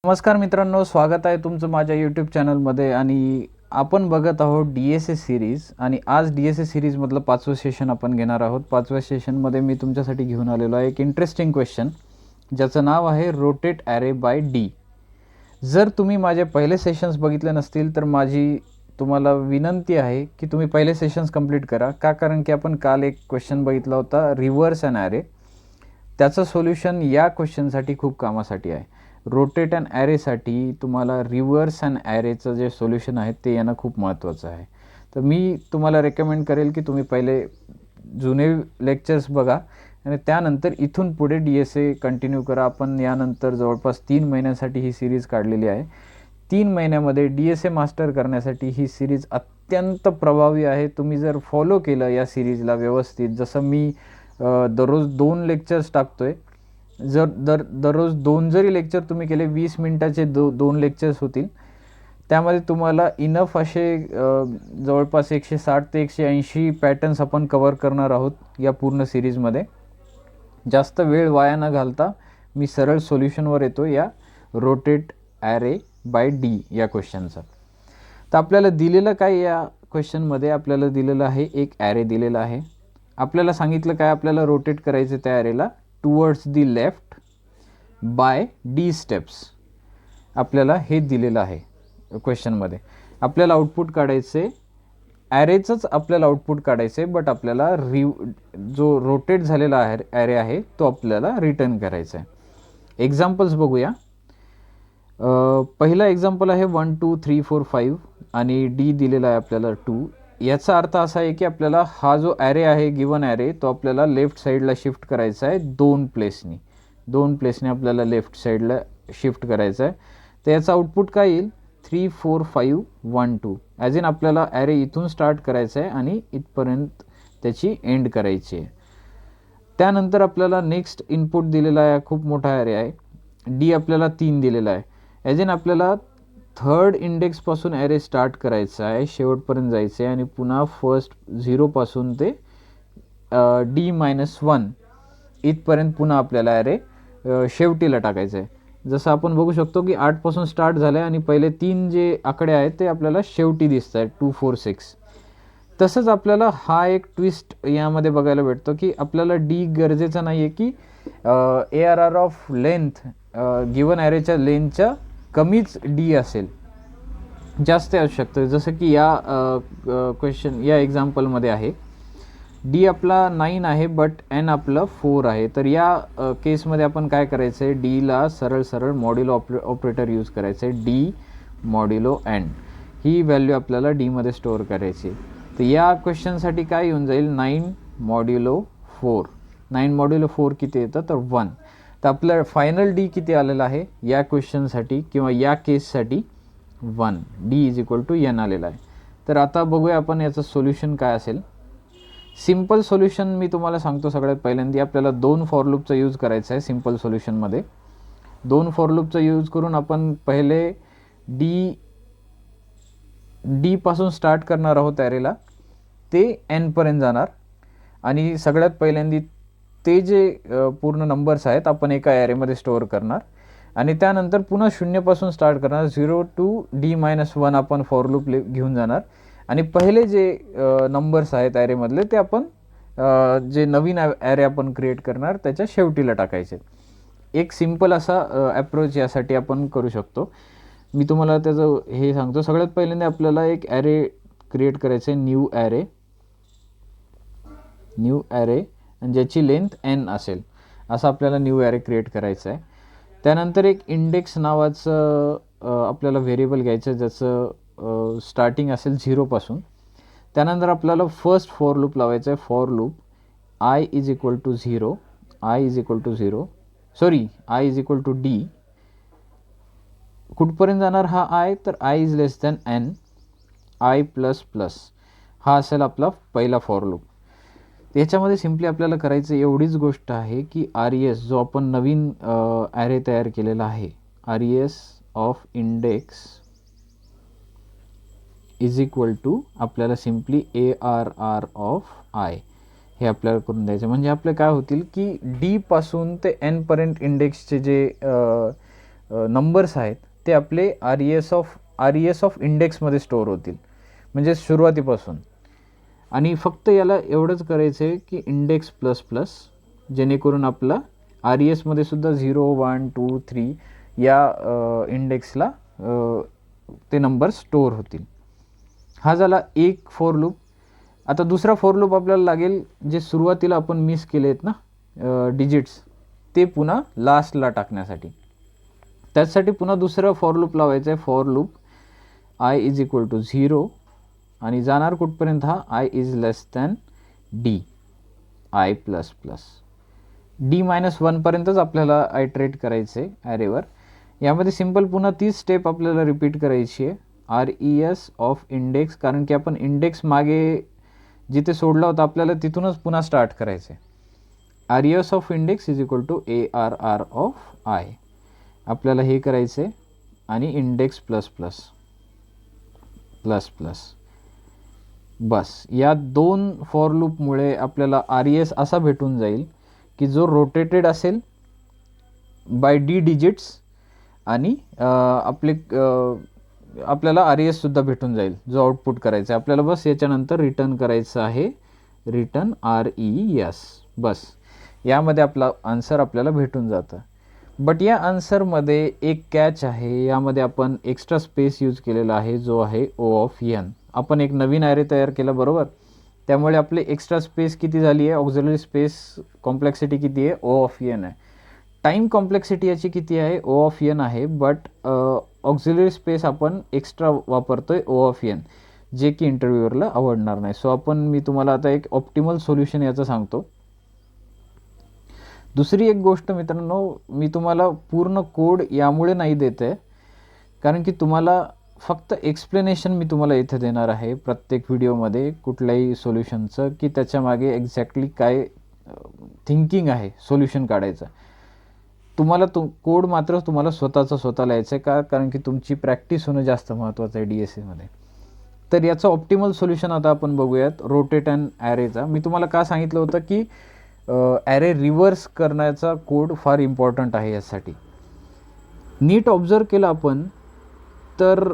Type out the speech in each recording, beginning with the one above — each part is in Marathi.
नमस्कार मित्रांनो, स्वागत आहे तुमचं माझ्या यूट्यूब चॅनलमध्ये. आणि आपण बघत आहोत DSA सिरीज. आणि आज DSA सिरीजमधलं 5वं सेशन आपण घेणार आहोत. 5व्या सेशनमध्ये मी तुमच्यासाठी घेऊन आलेलो आहे एक इंटरेस्टिंग क्वेश्चन, ज्याचं नाव आहे रोटेट ॲरे बाय डी. जर तुम्ही माझे पहिले सेशन्स बघितले नसतील तर माझी तुम्हाला विनंती आहे की तुम्ही पहिले सेशन्स कंप्लीट करा. का? कारण की आपण काल एक क्वेश्चन बघितला होता, रिव्हर्स ॲन ॲरे. त्याचं सोल्युशन या क्वेश्चनसाठी खूप कामासाठी आहे. रोटेट ॲन ॲरेसाठी तुम्हाला रिव्हर्स ॲन ॲरेचं जे सोल्युशन आहे ते येणं खूप महत्त्वाचं आहे. तर मी तुम्हाला रेकमेंड करेल की तुम्ही पहिले जुने लेक्चर्स बघा आणि त्यानंतर इथून पुढे DSA कंटिन्यू करा. आपण यानंतर जवळपास 3 महिन्यांसाठी ही सिरीज काढलेली आहे. 3 महिन्यामध्ये DSA मास्टर करण्यासाठी ही सिरीज अत्यंत प्रभावी आहे. तुम्ही जर फॉलो केलं या सिरीजला व्यवस्थित, जसं मी दररोज 2 लेक्चर्स टाकतोय, जर दररोज 2 जरी लेक्चर तुम्ही केले, 20 मिनिटाचे 2 लेक्चर्स होतील. त्यामध्ये तुम्हाला इनफ असे जवळपास 160 ते 180 पॅटर्न्स आपण कवर करणार आहोत या पूर्ण सिरीजमध्ये. जास्त वेळ वाया न घालता मी सरळ सोल्युशनवर येतो या रोटेट ॲरे बाय डी या क्वेश्चनचा. तर आपल्याला दिलेलं काय, या क्वेश्चनमध्ये आपल्याला दिलेलं आहे एक ॲरे दिलेला आहे. आपल्याला सांगितलं काय, आपल्याला रोटेट करायचं त्या ॲरेला towards the left by D steps. आपल्याला हे दिलेलं आहे क्वेश्चनमध्ये. आपल्याला आउटपुट काढायचे ॲरेचंच आपल्याला आउटपुट काढायचे, बट आपल्याला जो रोटेट झालेला ॲरे आहे तो आपल्याला रिटर्न करायचा आहे. एक्झाम्पल्स बघूया. पहिला एक्झाम्पल आहे 1 2 3 4 5 आणि डी दिलेला आहे आपल्याला 2. याचा अर्थ असा आहे की आपल्याला हा जो ॲरे आहे, गिवन ॲरे, तो आपल्याला लेफ्ट साईडला शिफ्ट करायचा आहे 2 प्लेसने आपल्याला लेफ्ट साईडला शिफ्ट करायचं आहे. तर याचा आउटपुट काय येईल, 3 4 5 1 2. ॲज इन आपल्याला ॲरे इथून स्टार्ट करायचं आहे आणि इथपर्यंत त्याची एंड करायची आहे. त्यानंतर आपल्याला नेक्स्ट इनपुट दिलेला आहे, खूप मोठा ॲरे आहे. डी आपल्याला 3 दिलेला आहे. ॲज इन आपल्याला थर्ड इंडेक्सपासून ॲरे स्टार्ट करायचा आहे, शेवटपर्यंत जायचं आहे आणि पुन्हा फर्स्ट 0पासून ते D-1 इथपर्यंत पुन्हा आपल्याला ॲरे शेवटीला टाकायचं आहे. जसं आपण बघू शकतो की 8पासून स्टार्ट झालं आहे आणि पहिले 3 जे आकडे आहेत ते आपल्याला शेवटी दिसत आहेत, 2 4 6. तसंच आपल्याला हा एक ट्विस्ट यामध्ये बघायला भेटतो की आपल्याला डी गरजेचं नाही आहे की ARR ऑफ लेंथ गिवन ॲरेच्या लेंथच्या कमीच डी असेल, जास्त असू शकतं. जसं की या क्वेश्चन या एक्झाम्पलमध्ये आहे डी आपला 9 आहे बट एन आपलं 4 आहे. तर या केसमध्ये आपण काय करायचं आहे, डीला सरळ मॉड्युलो ऑपरेटर यूज करायचं आहे. डी मॉड्युलो एन ही व्हॅल्यू आपल्याला डीमध्ये स्टोअर करायची. तर या क्वेश्चनसाठी काय येऊन जाईल, 9 मॉड्युलो 4. 9 मॉड्युलो 4 किती येतं, तर 1. तर आपलं फायनल डी किती आलेलं आहे या क्वेश्चनसाठी किंवा या केससाठी, 1. D is equal to N आलेला आहे. तर आता बघूया आपण याचं सोल्युशन काय असेल. सिम्पल सोल्युशन मी तुम्हाला सांगतो. सगळ्यात पहिल्यांदा आपल्याला 2 फॉर लूपचा यूज करायचा आहे सिम्पल सोल्युशनमध्ये. 2 फॉर लूपचा यूज करून आपण पहिले डी पासून स्टार्ट करणार आहोत ॲरेला, ते एनपर्यंत जाणार आणि सगळ्यात पहिल्यांदा ते जे पूर्ण नंबर्स आहेत आपण एका ॲरेमध्ये स्टोअर करणार आणि त्यानंतर पुन्हा 0पासून स्टार्ट करणार. 0 to D-1 आपण फॉर लूप घेऊन जाणार आणि पहिले जे नंबर्स आहेत ॲरेमधले ते आपण जे नवीन ॲरे आपण क्रिएट करणार त्याच्या शेवटीला टाकायचे. एक सिम्पल असा ॲप्रोच यासाठी आपण करू शकतो. मी तुम्हाला त्याचं हे सांगतो. सगळ्यात पहिल्यांदा आपल्याला एक ॲरे क्रिएट करायचं आहे, न्यू ॲरे आणि ज्याची लेंथ n असेल, असं आपल्याला न्यू ॲरे क्रिएट करायचं आहे. त्यानंतर एक इंडेक्स नावाचं आपल्याला व्हेरिएबल घ्यायचं, ज्याचं स्टार्टिंग असेल 0पासून. त्यानंतर आपल्याला फर्स्ट फॉर लूप लावायचं आहे. For loop i is equal to 0, i is equal to d. कुठपर्यंत जाणार हा i, तर i is less than n, i plus plus हा असेल आपला पहिला फॉर लूप. याच्यामध्ये सिम्पली आपल्याला करायचं एवढीच गोष्ट आहे की RES जो आपण नवीन ॲरे तयार केलेला आहे, RES of index is equal to आपल्याला सिम्पली ARR ऑफ I हे आपल्याला करून द्यायचं. म्हणजे आपले काय होतील की डी पासून ते एन पर्यंत इंडेक्सचे जे नंबर्स आहेत ते आपले आर ई एस ऑफ इंडेक्समध्ये स्टोअर होतील, म्हणजे सुरुवातीपासून. आणि फक्त याला एवढंच करायचं आहे की इंडेक्स प्लस प्लस, जेणेकरून आपला आर ई एसमध्ये सुद्धा 0, 1, 2, 3 या इंडेक्सला ते नंबर स्टोअर होतील. हा झाला एक फॉर लूप. आता दुसरा फॉर लूप आपल्याला लागेल, जे सुरुवातीला आपण मिस केले आहेत ना डिजिट्स, ते पुन्हा लास्टला टाकण्यासाठी. त्यासाठी पुन्हा दुसरं फॉर लूप लावायचं आहे. For loop I is equal to 0 आणि जाणार कुठपर्यंत, हा I is less than D, I plus plus D -1पर्यंतच आपल्याला आयट्रेट करायचं आहे ॲरेवर. यामध्ये सिम्पल पुन्हा तीच स्टेप आपल्याला रिपीट करायची आहे, R E S of index, कारण की आपण इंडेक्स मागे जिथे सोडला होता आपल्याला तिथूनच पुन्हा स्टार्ट करायचं आहे. R E S of index is equal to A R R of I, आपल्याला हे करायचं आहे. आणि index plus plus plus plus, बस या 2 फॉर लूपमुळे आपल्याला आर ई एस असा भेटून जाईल की जो रोटेटेड असेल बाय डी डिजिट्स, आणि आपल्याला आर ई एससुद्धा भेटून जाईल जो आउटपुट करायचा आहे आपल्याला. बस याच्यानंतर रिटर्न करायचं आहे, रिटर्न आर ई एस. बस यामध्ये आपला आन्सर आपल्याला भेटून जातं. बट या आन्सरमध्ये एक कॅच आहे, यामध्ये आपण एक्स्ट्रा स्पेस यूज केलेला आहे, जो आहे ओ ऑफ एन. आपण एक नवीन ॲरे तयार केला बरोबर, त्यामुळे आपले एक्स्ट्रा स्पेस किती झाली आहे, ऑक्झिलरी स्पेस कॉम्प्लेक्सिटी किती आहे, ओ ऑफ एन आहे. टाईम कॉम्प्लेक्सिटी याची किती आहे, ओ ऑफ एन आहे, बट ऑक्झिलरी स्पेस आपण एक्स्ट्रा वापरतोय ओ ऑफ एन, जे की इंटरव्ह्यूअरला आवडणार नाही. सो मी तुम्हाला आता एक ऑप्टिमल सोल्युशन याचं सांगतो. दुसरी एक गोष्ट मित्रांनो, मी तुम्हाला पूर्ण कोड यामुळे नाही देत आहे, कारण की तुम्हाला फक्त एक्सप्लेनेशन मी तुम्हाला इथे देणार आहे प्रत्येक व्हिडिओमध्ये कुठल्याही सोल्युशनचं, की त्याच्यामागे एक्झॅक्टली काय थिंकिंग आहे सोल्युशन काढायचं. तुम्हाला कोड मात्र तुम्हाला स्वतः लिहायचं आहे का, कारण की तुमची प्रॅक्टिस होणं जास्त महत्त्वाचं आहे डी एस एमध्ये. तर याचं ऑप्टिमल सोल्युशन आता आपण बघूयात, रोटेट अँड ॲरेचा. मी तुम्हाला का सांगितलं होतं की ॲरे रिव्हर्स करण्याचा कोड फार इम्पॉर्टंट आहे यासाठी. नीट ऑब्झर्व केलं आपण तर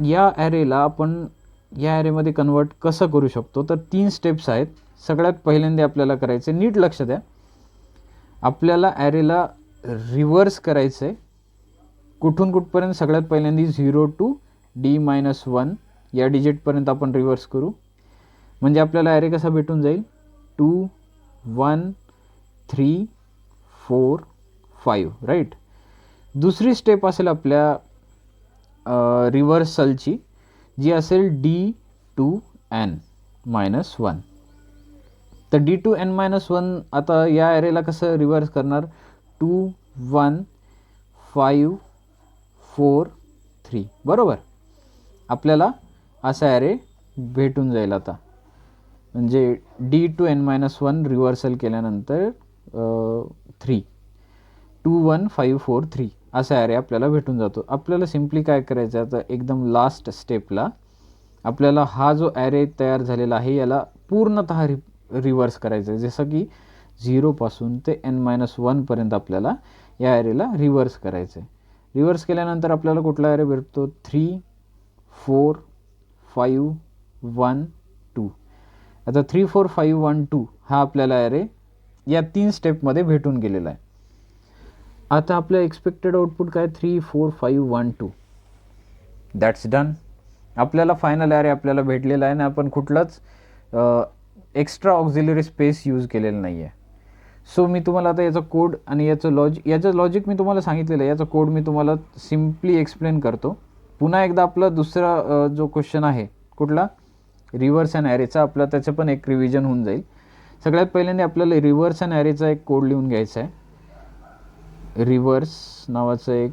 या ॲरेला आपण या ॲरेमध्ये कन्वर्ट कसं करू शकतो, तर 3 स्टेप्स आहेत. सगळ्यात पहिल्यांदा आपल्याला करायचं आहे, नीट लक्ष द्या, आपल्याला ॲरेला रिव्हर्स करायचं आहे. कुठून कुठपर्यंत, सगळ्यात पहिल्यांदा 0 to D-1 या डिजिटपर्यंत आपण रिव्हर्स करू, म्हणजे आपल्याला ॲरे कसा भेटून जाईल, 2, 1, 3, 4, 5 राईट. दुसरी स्टेप असेल आपल्या रिव्हर्सलची, जी असेल D-1. तर D-1 आता या ॲरेला कसं रिव्हर्स करणार, 2, 1, 5, 4, 3 बरोबर. आपल्याला असा ॲरे भेटून जाईल आता, म्हणजे D-1 रिव्हर्सल केल्यानंतर 3, 2, 1, 5, 4, 3 असा ॲरे आपल्याला भेटून जातो. आपल्याला सिम्पली काय करायचं आहे, आता एकदम लास्ट स्टेपला आपल्याला हा जो ॲरे तयार झालेला आहे याला पूर्णतः रिव्हर्स करायचं आहे. जसं की 0 पासून ते N-1 पर्यंत आपल्याला या ॲरेला रिव्हर्स करायचं आहे. रिव्हर्स केल्यानंतर आपल्याला कुठला ॲरे भेटतो, 3, 4, 5, 1, 2. आता 3, 4, 5, 1, 2 हा आपल्याला ॲरे या 3 स्टेपमध्ये भेटून गेलेला आहे. आता आपलं एक्सपेक्टेड आउटपुट काय, 3, 4, 5, 1, 2. That's done. आपल्याला फायनल ॲरे आपल्याला भेटलेला आहे आणि आपण कुठलाच एक्स्ट्रा ऑक्झिलरी स्पेस यूज केलेलं नाही आहे. सो मी तुम्हाला आता याचा कोड आणि याचं लॉजिक मी तुम्हाला सांगितलेलं आहे, याचा कोड मी तुम्हाला सिम्पली एक्सप्लेन करतो. पुन्हा एकदा आपला दुसरा जो क्वेश्चन आहे कुठला, रिव्हर्स अँड ॲरेचा, आपला त्याचं पण एक रिव्हिजन होऊन जाईल. सगळ्यात पहिल्यांदा आपल्याला रिव्हर्स अँड ॲरेचा एक कोड लिहून घ्यायचा आहे. रिव्हर्स नावाचं एक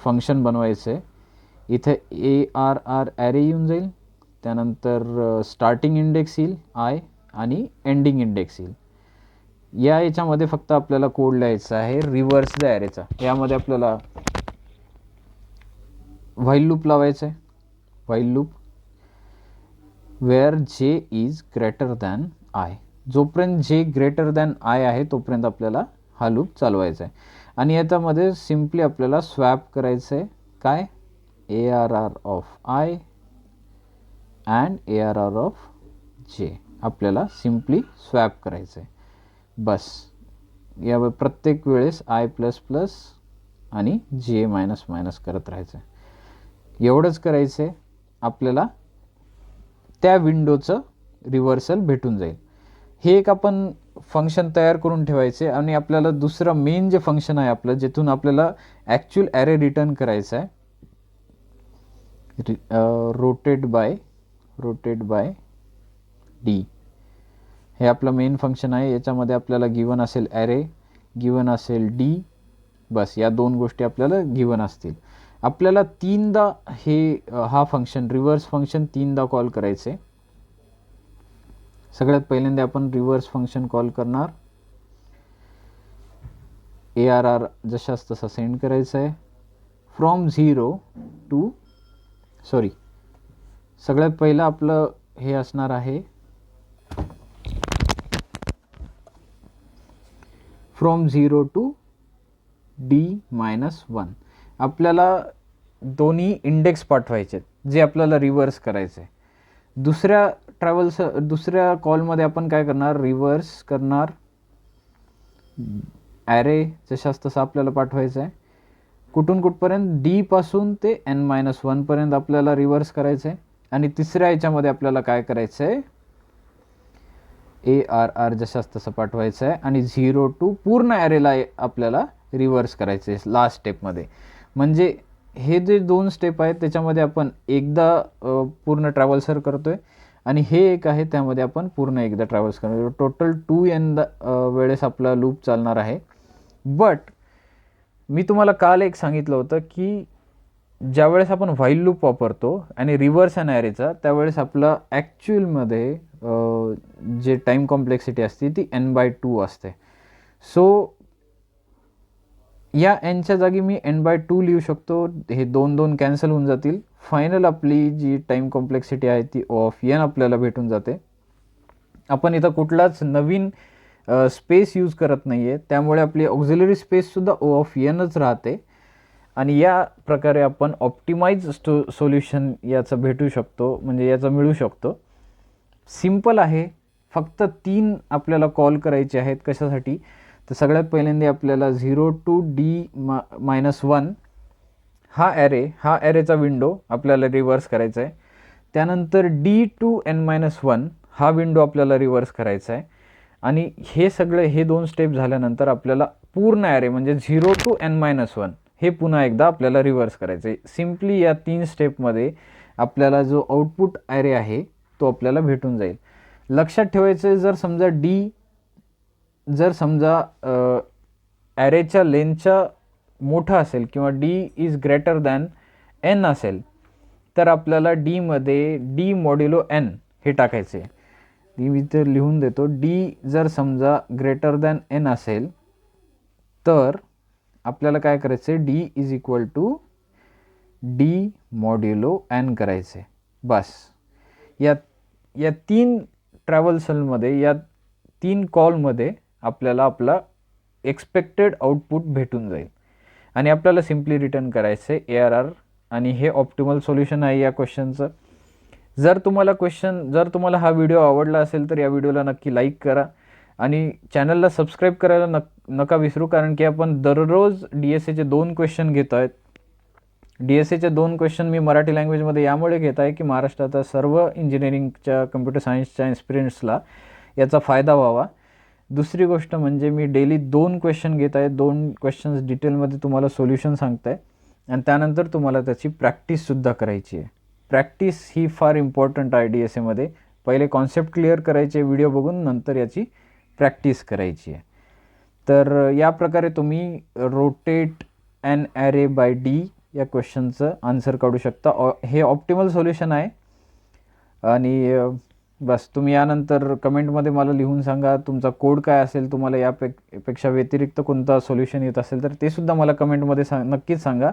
फंक्शन बनवायचं आहे. इथे ARR ॲरे येऊन जाईल, त्यानंतर स्टार्टिंग इंडेक्स येईल आय आणि एंडिंग इंडेक्स येईल. याच्यामध्ये फक्त आपल्याला कोड लिहायचा आहे रिव्हर्स द ॲरेचा. यामध्ये आपल्याला व्हाईल लूप लावायचं आहे, व्हाईल लूप वेअर जे इज ग्रेटर दॅन आय. जोपर्यंत जे ग्रेटर दॅन आय आहे तोपर्यंत आपल्याला हा लूप चालवायचा आहे. आणि याच्यामध्ये सिम्पली आपल्याला स्वॅप करायचं आहे काय, ARR of I and ARR of J आपल्याला सिम्पली स्वॅप करायचं आहे. बस या प्रत्येक वेळेस I प्लस प्लस आणि J मायनस मायनस करत राहायचं आहे. एवढंच करायचं आहे, आपल्याला त्या विंडोचं रिव्हर्सल भेटून जाईल. हे एक आपण फंक्शन तयार करून ठेवायचे आणि आपल्याला दुसरं मेन जे फंक्शन आहे आपलं, जिथून आपल्याला ॲक्च्युअल ॲरे रिटर्न करायचं आहे, रोटेट बाय डी, हे आपलं मेन फंक्शन आहे. याच्यामध्ये आपल्याला गिवन असेल ॲरे, गिवन असेल डी, बस या दोन गोष्टी आपल्याला गिवन असतील. आपल्याला तीनदा हा फंक्शन रिव्हर्स फंक्शन तीनदा कॉल करायचे. सगळ्यात पहिल्यांदा आपण रिव्हर्स फंक्शन कॉल करणार, ARR जशाच तसा सेंड करायचं आहे फ्रॉम 0 टू सगळ्यात पहिलं आपलं हे असणार आहे फ्रॉम 0 टू D-1. आपल्याला दोन्ही इंडेक्स पाठवायचे जे आपल्याला रिव्हर्स करायचे आहे. दुसऱ्या कॉलमध्ये आपण काय करणार, रिव्हर्स करणार ॲरे जशाच तसा आपल्याला पाठवायचं आहे. कुठून कुठपर्यंत, D पासून ते N-1 पर्यंत आपल्याला रिव्हर्स करायचं आहे. आणि तिसऱ्या याच्यामध्ये आपल्याला काय करायचं आहे, ARR जशाच तसं पाठवायचं आहे आणि 0 टू पूर्ण ॲरेला आपल्याला रिव्हर्स करायचं आहे लास्ट स्टेपमध्ये. म्हणजे हे जे दोन स्टेप आहेत त्याच्यामध्ये आपण एकदा पूर्ण ट्रॅव्हल्सर करतो आहे आणि हे एक आहे त्यामध्ये आपण पूर्ण एकदा ट्रॅव्हल्स करतो. टोटल 2n वेळेस आपला लूप चालणार आहे. बट मी तुम्हाला काल एक सांगितलं होतं की ज्यावेळेस आपण व्हाईल लूप वापरतो आणि रिव्हर्स अँड ॲरेचा, त्यावेळेस आपलं ॲक्च्युअलमध्ये जे टाईम कॉम्प्लेक्सिटी असते ती n/2 असते. सो या nच्या जागी मी n/2 लिहू शकतो. हे 2 कॅन्सल होऊन जातील. फायनल आपली जी टाईम कॉम्प्लेक्सिटी आहे ती O ऑफ n आपल्याला भेटून जाते. आपण इथं कुठलाच नवीन स्पेस यूज करत नाही आहे, त्यामुळे आपली ऑक्झिलरी स्पेससुद्धा O ऑफ nच राहते. आणि या प्रकारे आपण ऑप्टिमाइज सोल्युशन याचं भेटू शकतो, म्हणजे याचं मिळू शकतो. सिम्पल आहे, फक्त 3 आपल्याला कॉल करायचे आहेत. कशासाठी, तर सगळ्यात पहिल्यांदा आपल्याला 0 टू D-1 हा ॲरेचा विंडो आपल्याला रिव्हर्स करायचा आहे. त्यानंतर D टू N-1 हा विंडो आपल्याला रिव्हर्स करायचा आहे. आणि हे 2 स्टेप झाल्यानंतर आपल्याला पूर्ण ॲरे म्हणजे 0 टू N-1 हे पुन्हा एकदा आपल्याला रिव्हर्स करायचं आहे. सिम्पली या 3 स्टेपमध्ये आपल्याला जो आउटपुट ॲरे आहे तो आपल्याला भेटून जाईल. लक्षात ठेवायचं, जर समजा ॲरेच्या लेंथच्या मोठा असेल किंवा D is greater than N असेल, तर आपल्याला Dमध्ये D मॉड्युलो N हे टाकायचे. मी इथे लिहून देतो. D जर समजा ग्रेटर दॅन N असेल तर आपल्याला काय करायचं आहे, D is equal to D modulo N करायचे. बस या 3 ट्रॅव्हल्सलमध्ये, या 3 कॉलमध्ये आपल्याला आपला एक्सपेक्टेड आउटपुट भेटून जाईल आणि आपल्याला सिम्पली रिटर्न करायचं आहे ARR. आणि हे ऑप्टिमल सोल्युशन आहे या क्वेश्चनचं. जर तुम्हाला हा व्हिडिओ आवडला असेल तर या व्हिडिओला नक्की लाईक करा आणि चॅनलला सबस्क्राईब करायला नका विसरू, कारण की आपण दररोज DSAचे 2 क्वेश्चन घेतो आहेत. DSAचे 2 क्वेश्चन मी मराठी लँग्वेजमध्ये यामुळे घेत आहे की महाराष्ट्रात सर्व इंजिनिअरिंगच्या कम्प्युटर सायन्सच्या एक्सपिरियन्सला याचा फायदा व्हावा. दुसरी गोष्ट म्हणजे मी डेली 2 क्वेश्चन घेत आहे. 2 क्वेश्चन्स डिटेलमध्ये तुम्हाला सोल्युशन सांगत आहे आणि त्यानंतर तुम्हाला त्याची प्रॅक्टिससुद्धा करायची आहे. प्रॅक्टिस ही फार इम्पॉर्टंट आहे DSAमध्ये. पहिले कॉन्सेप्ट क्लिअर करायचे व्हिडिओ बघून, नंतर याची प्रॅक्टिस करायची आहे. तर या प्रकारे तुम्ही rotate an array by D या क्वेश्चनचं आन्सर काढू शकता. हे ऑप्टिमल सोल्युशन आहे. आणि बस तुम्ही यानंतर कमेंटमध्ये मला लिहून सांगा तुमचा कोड काय असेल. तुम्हाला यापेक्षा व्यतिरिक्त कोणता सोल्युशन येत असेल तर ते सुद्धा मला कमेंटमध्ये नक्कीच सांगा.